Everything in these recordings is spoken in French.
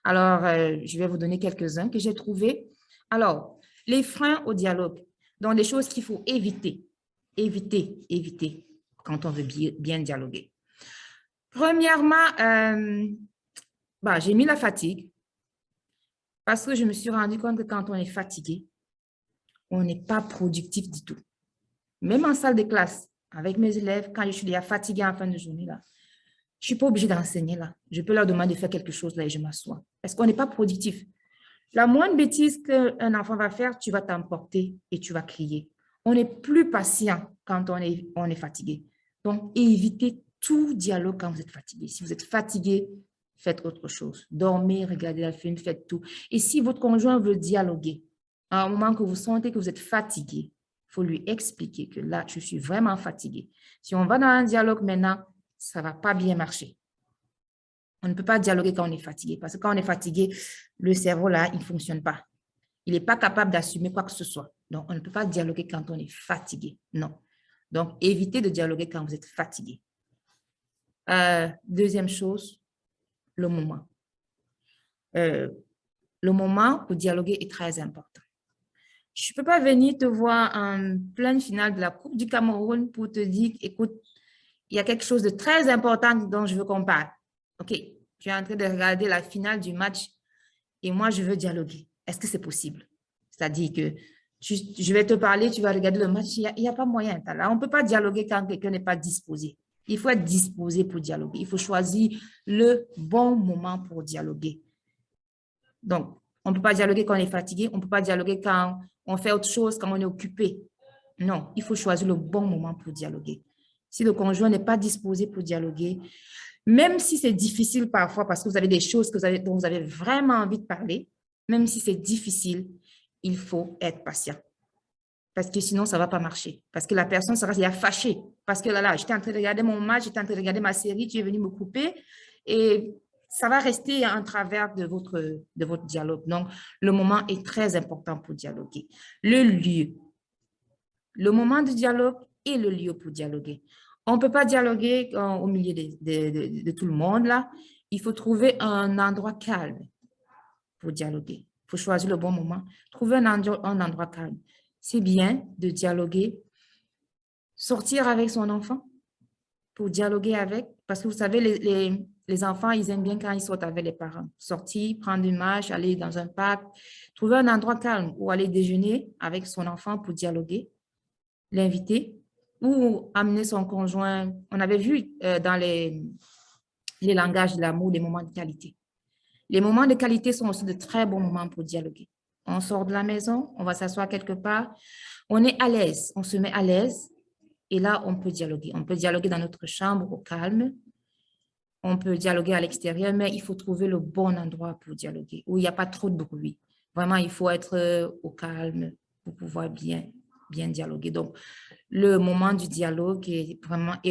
Alors, je vais vous donner quelques-uns que j'ai trouvés. Alors, les freins au dialogue. Donc, des choses qu'il faut éviter. Éviter quand on veut bien dialoguer. Premièrement, j'ai mis la fatigue parce que je me suis rendu compte que quand on est fatigué, on n'est pas productif du tout. Même en salle de classe, avec mes élèves, quand je suis déjà fatiguée en fin de journée, là, je ne suis pas obligée d'enseigner là. Je peux leur demander de faire quelque chose là et je m'assois. Parce qu'on n'est pas productif. La moindre bêtise qu'un enfant va faire, tu vas t'emporter et tu vas crier. On n'est plus patient quand on est fatigué. Donc, évitez tout dialogue quand vous êtes fatigué. Si vous êtes fatigué, faites autre chose. Dormez, regardez la film, faites tout. Et si votre conjoint veut dialoguer, à un moment que vous sentez que vous êtes fatigué, il faut lui expliquer que là, je suis vraiment fatigué. Si on va dans un dialogue maintenant, ça ne va pas bien marcher. On ne peut pas dialoguer quand on est fatigué parce que quand on est fatigué, le cerveau, là, il ne fonctionne pas. Il n'est pas capable d'assumer quoi que ce soit. Donc, on ne peut pas dialoguer quand on est fatigué. Non. Donc, évitez de dialoguer quand vous êtes fatigué. Deuxième chose, le moment. Le moment pour dialoguer est très important. Je ne peux pas venir te voir en pleine finale de la Coupe du Cameroun pour te dire, écoute, il y a quelque chose de très important dont je veux qu'on parle. OK, tu es en train de regarder la finale du match et moi, je veux dialoguer. Est-ce que c'est possible? C'est-à-dire que je vais te parler, tu vas regarder le match, il n'y a pas moyen. Là, on ne peut pas dialoguer quand quelqu'un n'est pas disposé. Il faut être disposé pour dialoguer. Il faut choisir le bon moment pour dialoguer. Donc, on ne peut pas dialoguer quand on est fatigué. On ne peut pas dialoguer quand on fait autre chose, quand on est occupé. Non, il faut choisir le bon moment pour dialoguer. Si le conjoint n'est pas disposé pour dialoguer, même si c'est difficile parfois parce que vous avez des choses dont vous avez vraiment envie de parler, même si c'est difficile, il faut être patient. Parce que sinon, ça ne va pas marcher. Parce que la personne sera déjà fâchée. Parce que là, j'étais en train de regarder mon match, j'étais en train de regarder ma série, tu es venu me couper. Et ça va rester en travers de votre dialogue. Donc, le moment est très important pour dialoguer. Le lieu. Le moment de dialogue et le lieu pour dialoguer. On ne peut pas dialoguer au milieu de tout le monde, là. Il faut trouver un endroit calme pour dialoguer. Il faut choisir le bon moment. Trouver un endroit calme. C'est bien de dialoguer, sortir avec son enfant pour dialoguer avec, parce que vous savez, les enfants, ils aiment bien quand ils sortent avec les parents. Sortir, prendre une marche, aller dans un parc, trouver un endroit calme ou aller déjeuner avec son enfant pour dialoguer, l'inviter ou amener son conjoint. On avait vu dans les langages de l'amour des moments de qualité. Les moments de qualité sont aussi de très bons moments pour dialoguer. On sort de la maison, on va s'asseoir quelque part, on est à l'aise, on se met à l'aise et là, on peut dialoguer. On peut dialoguer dans notre chambre au calme, on peut dialoguer à l'extérieur, mais il faut trouver le bon endroit pour dialoguer, où il n'y a pas trop de bruit. Vraiment, il faut être au calme pour pouvoir bien dialoguer. Donc, le moment du dialogue est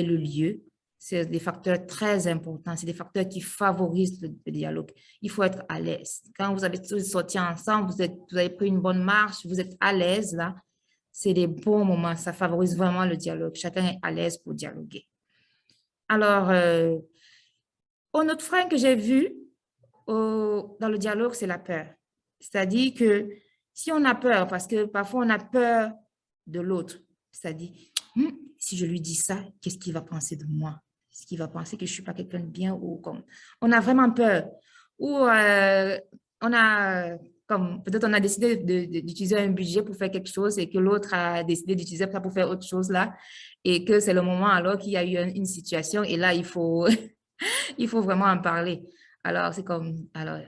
le lieu. C'est des facteurs très importants. C'est des facteurs qui favorisent le dialogue. Il faut être à l'aise. Quand vous avez tous sorti ensemble, vous avez pris une bonne marche, vous êtes à l'aise, là, c'est des bons moments. Ça favorise vraiment le dialogue. Chacun est à l'aise pour dialoguer. Alors, un autre frein que j'ai vu dans le dialogue, c'est la peur. C'est-à-dire que si on a peur, parce que parfois on a peur de l'autre, c'est-à-dire, si je lui dis ça, qu'est-ce qu'il va penser de moi? Est-ce qu'il va penser que je ne suis pas quelqu'un de bien ou comme... On a vraiment peur. Ou on a, comme peut-être on a décidé d'utiliser un budget pour faire quelque chose et que l'autre a décidé d'utiliser ça pour faire autre chose là et que c'est le moment alors qu'il y a eu une situation et là, il faut, il faut vraiment en parler. Alors, c'est comme, alors,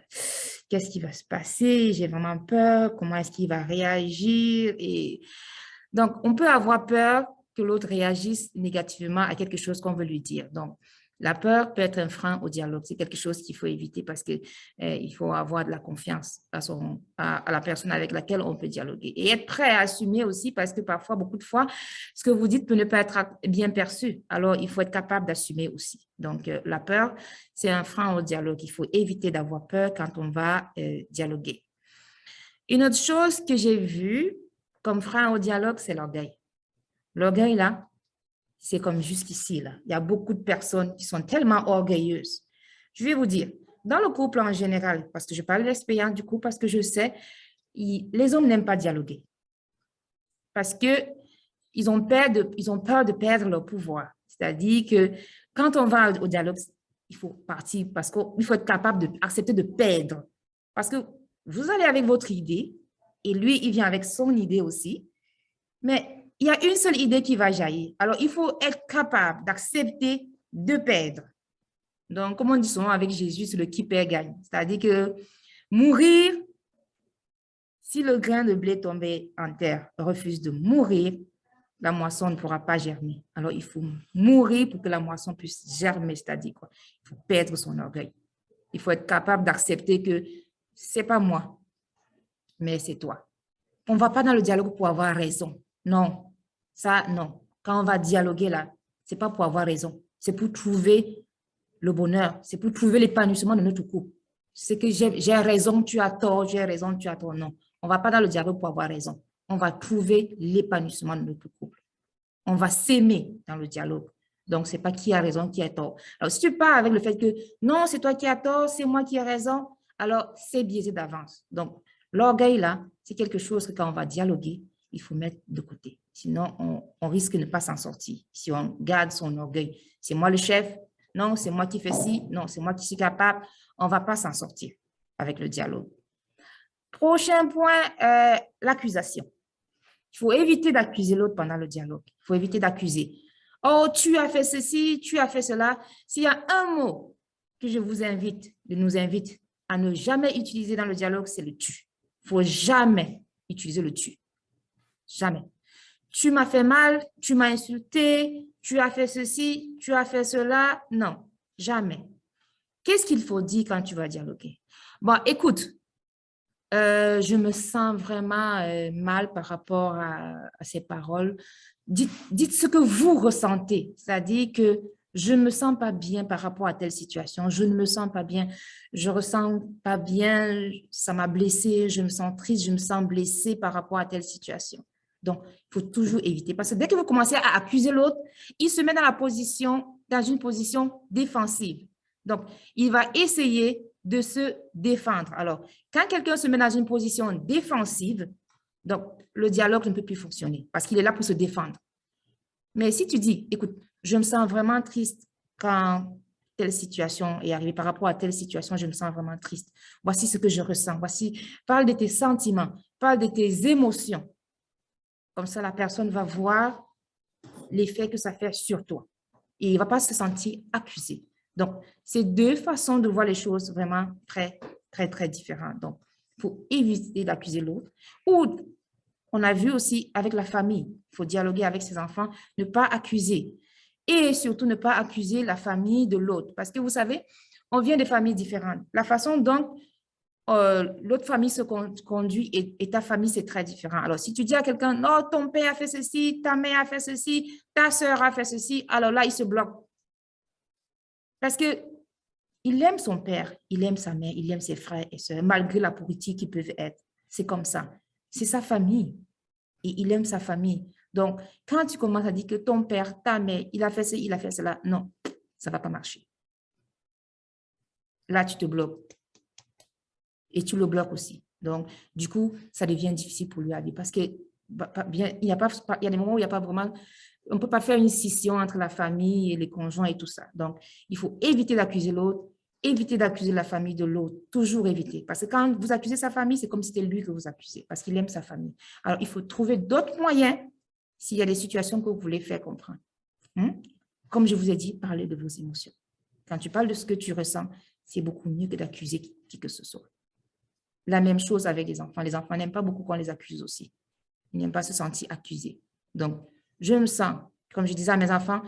qu'est-ce qui va se passer? J'ai vraiment peur. Comment est-ce qu'il va réagir? Et donc, on peut avoir peur que l'autre réagisse négativement à quelque chose qu'on veut lui dire. Donc, la peur peut être un frein au dialogue. C'est quelque chose qu'il faut éviter parce que il faut avoir de la confiance à la personne avec laquelle on peut dialoguer. Et être prêt à assumer aussi parce que parfois, beaucoup de fois, ce que vous dites peut ne pas être bien perçu. Alors, il faut être capable d'assumer aussi. Donc, la peur, c'est un frein au dialogue. Il faut éviter d'avoir peur quand on va dialoguer. Une autre chose que j'ai vue comme frein au dialogue, c'est l'orgueil. L'orgueil, là, c'est comme jusqu'ici, là. Il y a beaucoup de personnes qui sont tellement orgueilleuses. Je vais vous dire, dans le couple en général, parce que je parle de l'expérience du couple, parce que je sais, les hommes n'aiment pas dialoguer. Parce qu'ils ont peur de perdre leur pouvoir. C'est-à-dire que quand on va au dialogue, il faut partir parce qu'il faut être capable d'accepter de perdre. Parce que vous allez avec votre idée et lui, il vient avec son idée aussi. Mais il y a une seule idée qui va jaillir. Alors, il faut être capable d'accepter de perdre. Donc, comme on dit souvent avec Jésus, c'est le qui perd gagne. C'est-à-dire que mourir, si le grain de blé tombé en terre refuse de mourir, la moisson ne pourra pas germer. Alors, il faut mourir pour que la moisson puisse germer, c'est-à-dire quoi? Il faut perdre son orgueil. Il faut être capable d'accepter que ce n'est pas moi, mais c'est toi. On ne va pas dans le dialogue pour avoir raison. Non, ça, non. Quand on va dialoguer là, ce n'est pas pour avoir raison. C'est pour trouver le bonheur. C'est pour trouver l'épanouissement de notre couple. C'est que j'ai raison, tu as tort, j'ai raison, tu as tort. Non, on ne va pas dans le dialogue pour avoir raison. On va trouver l'épanouissement de notre couple. On va s'aimer dans le dialogue. Donc, ce n'est pas qui a raison, qui a tort. Alors, si tu pars avec le fait que non, c'est toi qui as tort, c'est moi qui ai raison, alors c'est biaisé d'avance. Donc, l'orgueil, là, c'est quelque chose que quand on va dialoguer, il faut mettre de côté. Sinon, on risque de ne pas s'en sortir. Si on garde son orgueil, c'est moi le chef, non, c'est moi qui fais ci, non, c'est moi qui suis capable, on ne va pas s'en sortir avec le dialogue. Prochain point, l'accusation. Il faut éviter d'accuser l'autre pendant le dialogue. Il faut éviter d'accuser. Oh, tu as fait ceci, tu as fait cela. S'il y a un mot que je vous invite, nous invite à ne jamais utiliser dans le dialogue, c'est le tu. Il ne faut jamais utiliser le tu. Jamais. Tu m'as fait mal, tu m'as insulté, tu as fait ceci, tu as fait cela. Non, jamais. Qu'est-ce qu'il faut dire quand tu vas dialoguer? Bon, écoute, je me sens vraiment mal par rapport à ces paroles. Dites ce que vous ressentez, c'est-à-dire que je ne me sens pas bien par rapport à telle situation, je ne me sens pas bien, je ne ressens pas bien, ça m'a blessée, je me sens triste, je me sens blessée par rapport à telle situation. Donc, il faut toujours éviter, parce que dès que vous commencez à accuser l'autre, il se met dans une position défensive. Donc, il va essayer de se défendre. Alors, quand quelqu'un se met dans une position défensive, donc le dialogue ne peut plus fonctionner parce qu'il est là pour se défendre. Mais si tu dis, écoute, je me sens vraiment triste quand telle situation est arrivée, par rapport à telle situation, je me sens vraiment triste. Voici ce que je ressens. Voici, parle de tes sentiments, parle de tes émotions. Comme ça, la personne va voir l'effet que ça fait sur toi. Et il ne va pas se sentir accusé. Donc, c'est deux façons de voir les choses vraiment très, très, très différentes. Donc, il faut éviter d'accuser l'autre. Ou, on a vu aussi avec la famille, il faut dialoguer avec ses enfants, ne pas accuser. Et surtout, ne pas accuser la famille de l'autre. Parce que vous savez, on vient de familles différentes. La façon dont l'autre famille se conduit et ta famille, c'est très différent. Alors, si tu dis à quelqu'un, non, ton père a fait ceci, ta mère a fait ceci, ta soeur a fait ceci, alors là, il se bloque. Parce qu'il aime son père, il aime sa mère, il aime ses frères et sœurs, malgré la pourriture qu'ils peuvent être. C'est comme ça. C'est sa famille. Et il aime sa famille. Donc, quand tu commences à dire que ton père, ta mère, il a fait ceci, il a fait cela, non, ça ne va pas marcher. Là, tu te bloques. Et tu le bloques aussi. Donc, du coup, ça devient difficile pour lui à vivre parce que il y a des moments où il n'y a pas vraiment, on ne peut pas faire une scission entre la famille et les conjoints et tout ça. Donc, il faut éviter d'accuser l'autre, éviter d'accuser la famille de l'autre, toujours éviter. Parce que quand vous accusez sa famille, c'est comme si c'était lui que vous accusez parce qu'il aime sa famille. Alors, il faut trouver d'autres moyens s'il y a des situations que vous voulez faire comprendre. Comme je vous ai dit, parlez de vos émotions. Quand tu parles de ce que tu ressens, c'est beaucoup mieux que d'accuser qui que ce soit. La même chose avec les enfants. Les enfants n'aiment pas beaucoup qu'on les accuse aussi. Ils n'aiment pas se sentir accusés. Donc, je me sens, comme je disais à mes enfants,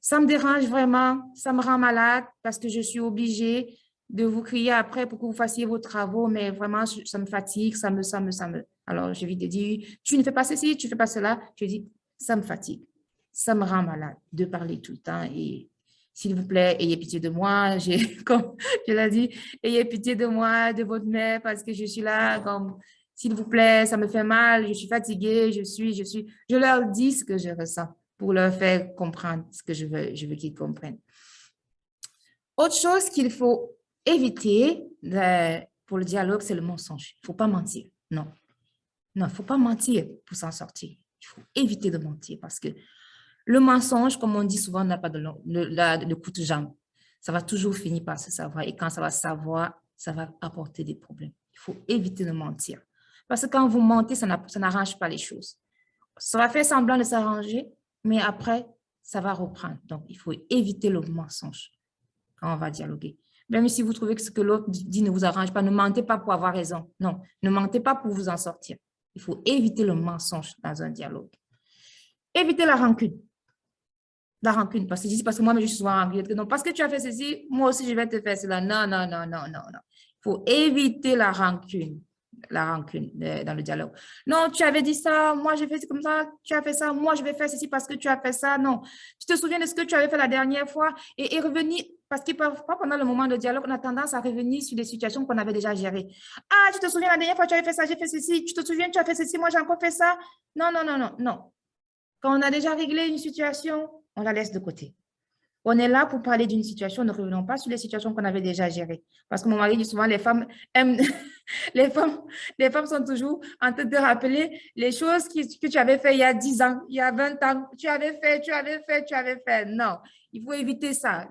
ça me dérange vraiment, ça me rend malade parce que je suis obligée de vous crier après pour que vous fassiez vos travaux, mais vraiment, ça me fatigue, ça me. Alors, je vais te dire, tu ne fais pas ceci, tu ne fais pas cela. Je dis, ça me fatigue, ça me rend malade de parler tout le temps et s'il vous plaît, ayez pitié de moi. Comme je l'ai dit, ayez pitié de moi, de votre mère, parce que je suis là, comme, s'il vous plaît, ça me fait mal, je suis fatiguée, je leur dis ce que je ressens pour leur faire comprendre ce que je veux qu'ils comprennent. Autre chose qu'il faut éviter, pour le dialogue, c'est le mensonge. Il ne faut pas mentir. Non. Non, il ne faut pas mentir pour s'en sortir. Il faut éviter de mentir parce que le mensonge, comme on dit souvent, n'a pas de coup de jambe. Ça va toujours finir par se savoir. Et quand ça va se savoir, ça va apporter des problèmes. Il faut éviter de mentir. Parce que quand vous mentez, ça n'arrange pas les choses. Ça va faire semblant de s'arranger, mais après, ça va reprendre. Donc, il faut éviter le mensonge quand on va dialoguer. Même si vous trouvez que ce que l'autre dit ne vous arrange pas, ne mentez pas pour avoir raison. Non, ne mentez pas pour vous en sortir. Il faut éviter le mensonge dans un dialogue. Évitez la rancune. La rancune, parce que moi, je suis souvent rancune. Non, parce que tu as fait ceci, moi aussi, je vais te faire cela. Non, non, non, non, non, non. Il faut éviter la rancune dans le dialogue. Non, tu avais dit ça, moi, j'ai fait comme ça, tu as fait ça, moi, je vais faire ceci parce que tu as fait ça. Non, tu te souviens de ce que tu avais fait la dernière fois et revenir, parce que parfois, pendant le moment de dialogue, on a tendance à revenir sur des situations qu'on avait déjà gérées. Ah, tu te souviens la dernière fois, tu avais fait ça, j'ai fait ceci, tu te souviens, tu as fait ceci, moi, j'ai encore fait ça. Non, non, non, non, non. Quand on a déjà réglé une situation, on la laisse de côté. On est là pour parler d'une situation, ne revenons pas sur les situations qu'on avait déjà gérées. Parce que mon mari dit souvent, les femmes aiment, les femmes sont toujours en train de te rappeler les choses que tu avais fait il y a 10 ans, il y a 20 ans. Tu avais fait. Non, il faut éviter ça.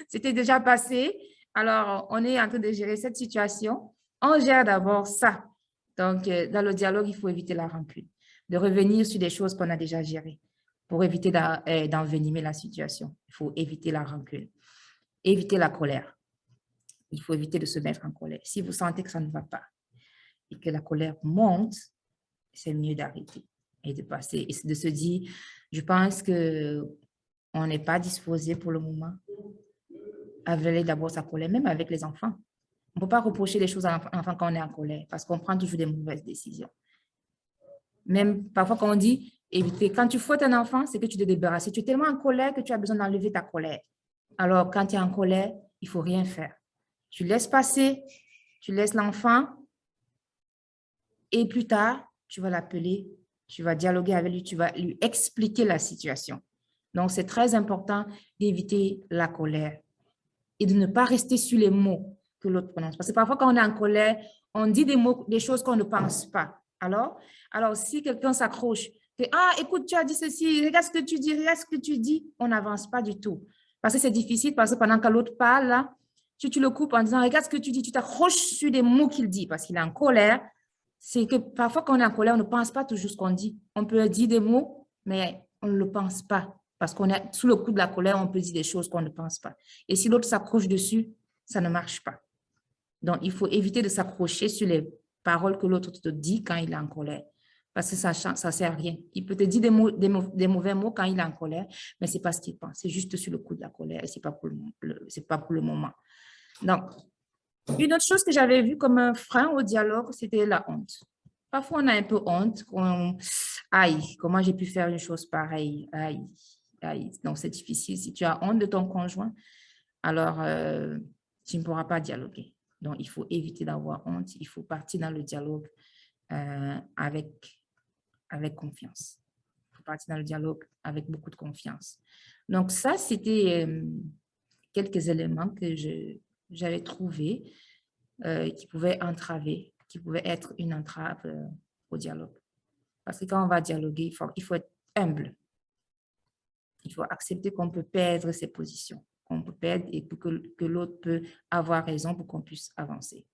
C'était déjà passé. Alors, on est en train de gérer cette situation. On gère d'abord ça. Donc, dans le dialogue, il faut éviter la rancune, de revenir sur des choses qu'on a déjà gérées pour éviter d'envenimer la situation. Il faut éviter la rancune, éviter la colère. Il faut éviter de se mettre en colère. Si vous sentez que ça ne va pas et que la colère monte, c'est mieux d'arrêter et de passer et de se dire, je pense qu'on n'est pas disposé pour le moment à avaler d'abord sa colère, même avec les enfants. On ne peut pas reprocher les choses à l'enfant quand on est en colère parce qu'on prend toujours des mauvaises décisions. Même parfois, quand on dit, éviter, quand tu fouettes un enfant, c'est que tu te débarrasses. Tu es tellement en colère que tu as besoin d'enlever ta colère. Alors, quand tu es en colère, il ne faut rien faire. Tu laisses passer, tu laisses l'enfant et plus tard, tu vas l'appeler, tu vas dialoguer avec lui, tu vas lui expliquer la situation. Donc, c'est très important d'éviter la colère et de ne pas rester sur les mots que l'autre prononce. Parce que parfois, quand on est en colère, on dit des mots, des choses qu'on ne pense pas. Alors si quelqu'un s'accroche, que, ah, écoute, tu as dit ceci, regarde ce que tu dis, regarde ce que tu dis, on n'avance pas du tout. Parce que c'est difficile, parce que pendant que l'autre parle, là, tu le coupes en disant, regarde ce que tu dis, tu t'accroches sur des mots qu'il dit, parce qu'il est en colère. C'est que parfois, quand on est en colère, on ne pense pas toujours ce qu'on dit. On peut dire des mots, mais on ne le pense pas. Parce qu'on est sous le coup de la colère, on peut dire des choses qu'on ne pense pas. Et si l'autre s'accroche dessus, ça ne marche pas. Donc, il faut éviter de s'accrocher sur les paroles que l'autre te dit quand il est en colère. Parce que ça ne sert à rien. Il peut te dire des mauvais mots quand il est en colère, mais ce n'est pas ce qu'il pense. C'est juste sur le coup de la colère et ce n'est pas pour le moment. Donc, une autre chose que j'avais vue comme un frein au dialogue, c'était la honte. Parfois, on a un peu honte. Aïe, comment j'ai pu faire une chose pareille? Aïe, aïe. Donc, c'est difficile. Si tu as honte de ton conjoint, alors tu ne pourras pas dialoguer. Donc, il faut éviter d'avoir honte. Il faut partir dans le dialogue avec confiance. Il faut partir dans le dialogue avec beaucoup de confiance. Donc, ça, c'était quelques éléments que j'avais trouvés qui pouvaient entraver, qui pouvaient être une entrave au dialogue. Parce que quand on va dialoguer, il faut être humble. Il faut accepter qu'on peut perdre ses positions, qu'on peut perdre et que l'autre peut avoir raison pour qu'on puisse avancer.